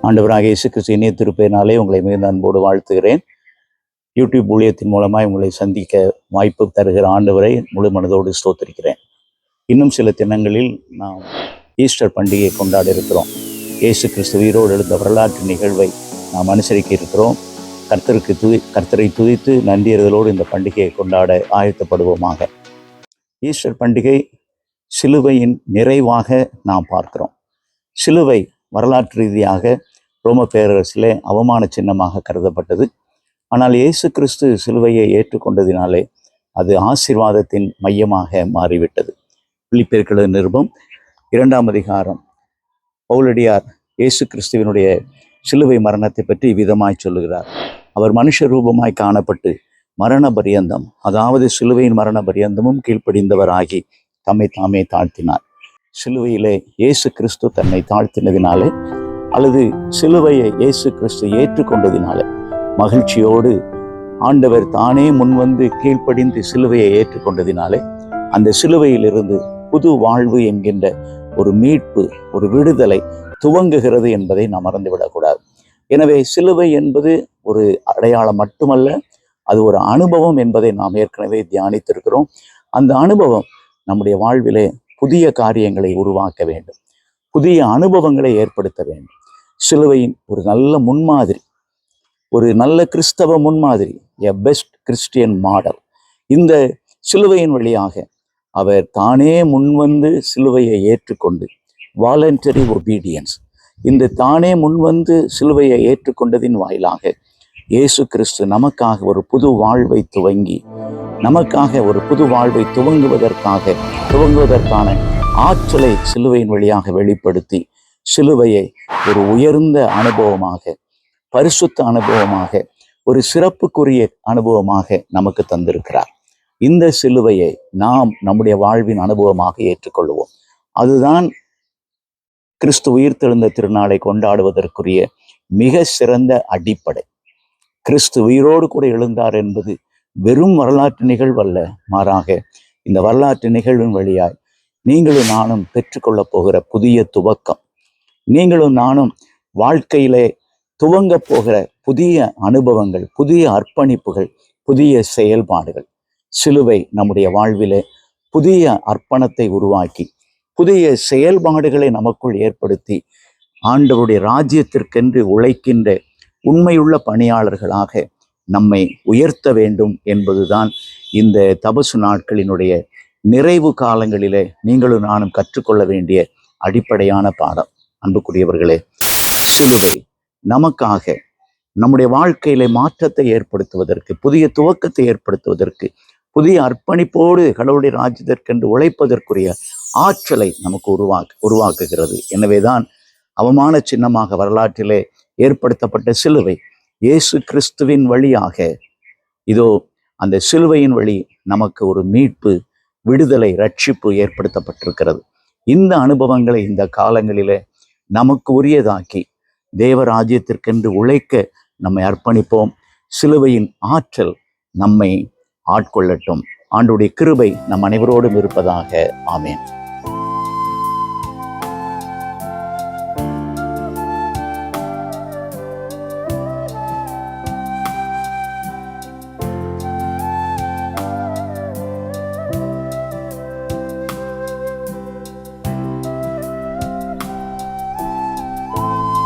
ஆண்டவராகிய இயேசு கிறிஸ்து இனிய திருப்பெயரினாலே உங்களை மிகுந்த அன்போடு வாழ்த்துகிறேன். யூடியூப் ஊழியத்தின் மூலமாக உங்களை சந்திக்க வாய்ப்பு தருகிற ஆண்டவரை முழு மனதோடு ஸ்தோத்திரிக்கிறேன். இன்னும் சில தினங்களில் நாம் ஈஸ்டர் பண்டிகையை கொண்டாட இருக்கிறோம். இயேசு கிறிஸ்து உயிரோடு எழுந்த வரலாற்று நிகழ்வை நாம் அனுசரிக்க இருக்கிறோம். கர்த்தரை துதித்து நன்றியறிதலோடு இந்த பண்டிகையை கொண்டாட ஆயத்தப்படுவோமாக. ஈஸ்டர் பண்டிகை சிலுவையின் நிறைவாக நாம் பார்க்கிறோம். சிலுவை வரலாற்று ரீதியாக ரோம பேரரசிலே அவமான சின்னமாக கருதப்பட்டது. ஆனால் இயேசு கிறிஸ்து சிலுவையை ஏற்றுக்கொண்டதினாலே அது ஆசீர்வாதத்தின் மையமாக மாறிவிட்டது. பிலிப்பியர் நிருபம் 2ஆம் அதிகாரம் பவுலடியார் இயேசு கிறிஸ்துவினுடைய சிலுவை மரணத்தை பற்றி விதமாய் சொல்லுகிறார். அவர் மனுஷ ரூபமாய் காணப்பட்டு மரண பரியந்தம், அதாவது சிலுவையின் மரண பரியந்தமும் கீழ்ப்படிந்தவராகி தம்மை தாமே தாழ்த்தினார். சிலுவையிலே இயேசு கிறிஸ்து தன்னை தாழ்த்தினதினாலே அல்லது சிலுவையை இயேசு கிறிஸ்து ஏற்றுக்கொண்டதினாலே மகிழ்ச்சியோடு ஆண்டவர் தானே முன்வந்து கீழ்ப்படிந்து சிலுவையை ஏற்றுக்கொண்டதினாலே அந்த சிலுவையிலிருந்து புது வாழ்வு என்கின்ற ஒரு மீட்பு, ஒரு விடுதலை துவங்குகிறது என்பதை நாம் மறந்துவிடக்கூடாது. எனவே சிலுவை என்பது ஒரு அடையாளம் மட்டுமல்ல, அது ஒரு அனுபவம் என்பதை நாம் ஏற்கனவே தியானித்திருக்கிறோம். அந்த அனுபவம் நம்முடைய வாழ்விலே புதிய காரியங்களை உருவாக்க வேண்டும், புதிய அனுபவங்களை ஏற்படுத்த வேண்டும். சிலுவையின் ஒரு நல்ல முன்மாதிரி, ஒரு நல்ல கிறிஸ்தவ முன்மாதிரி, எ பெஸ்ட் கிறிஸ்டியன் மாடல். இந்த சிலுவையின் வழியாக அவர் தானே முன்வந்து சிலுவையை ஏற்றுக்கொண்டு, வாலண்டரி ஒபீடியன்ஸ், இந்த தானே முன்வந்து சிலுவையை ஏற்றுக்கொண்டதின் வாயிலாக இயேசு கிறிஸ்து நமக்காக ஒரு புது வாழ்வை துவங்கி, நமக்காக ஒரு புது வாழ்வை துவங்குவதற்கான ஆற்றலை சிலுவையின் வழியாக வெளிப்படுத்தி, சிலுவையை ஒரு உயர்ந்த அனுபவமாக, பரிசுத்த அனுபவமாக, ஒரு சிறப்புக்குரிய அனுபவமாக நமக்கு தந்திருக்கிறார். இந்த சிலுவையை நாம் நம்முடைய வாழ்வின் அனுபவமாக ஏற்றுக்கொள்வோம். அதுதான் கிறிஸ்து உயிர்த்தெழுந்த திருநாளை கொண்டாடுவதற்குரிய மிக சிறந்த அடிப்படை. கிறிஸ்து உயிரோடு கூட எழுந்தார் என்பது வெறும் வரலாற்று நிகழ்வு அல்ல, மாறாக இந்த வரலாற்று நிகழ்வின் வழியாய் நீங்களும் நானும் பெற்றுக்கொள்ளப் போகிற புதிய துவக்கம், நீங்களும் நானும் வாழ்க்கையிலே துவங்க போகிற புதிய அனுபவங்கள், புதிய அர்ப்பணிப்புகள், புதிய செயல்பாடுகள். சிலுவை நம்முடைய வாழ்விலே புதிய அர்ப்பணத்தை உருவாக்கி, புதிய செயல்பாடுகளை நமக்குள் ஏற்படுத்தி, ஆண்டவருடைய ராஜ்யத்திற்கென்று உழைக்கின்ற உண்மையுள்ள பணியாளர்களாக நம்மை உயர்த்த வேண்டும் என்பதுதான் இந்த தபசு நாட்களினுடைய நிறைவு காலங்களிலே நீங்களும் நானும் கற்றுக்கொள்ள வேண்டிய அடிப்படையான பாடம். அன்புக்குரியவர்களே, சிலுவை நமக்காக நம்முடைய வாழ்க்கையிலே மாற்றத்தை ஏற்படுத்துவதற்கு, புதிய துவக்கத்தை ஏற்படுத்துவதற்கு, புதிய அர்ப்பணிப்போடு கடவுளுடைய ராஜ்யத்திற்கென்று உழைப்பதற்குரிய ஆற்றலை நமக்கு உருவாக்குகிறது. எனவேதான் அவமான சின்னமாக வரலாற்றிலே ஏற்படுத்தப்பட்ட சிலுவை இயேசு கிறிஸ்துவின் வழியாக, இதோ அந்த சிலுவையின் வழி நமக்கு ஒரு மீட்பு, விடுதலை, ரட்சிப்பு ஏற்படுத்தப்பட்டிருக்கிறது. இந்த அனுபவங்களை இந்த காலங்களிலே நமக்கு உரியதாக்கி தேவராஜ்யத்திற்கென்று உழைக்க நம்மை அர்ப்பணிப்போம். சிலுவையின் ஆற்றல் நம்மை ஆட்கொள்ளட்டும். ஆண்டவருடைய கிருபை நம் அனைவரோடும் இருப்பதாக. ஆமென்.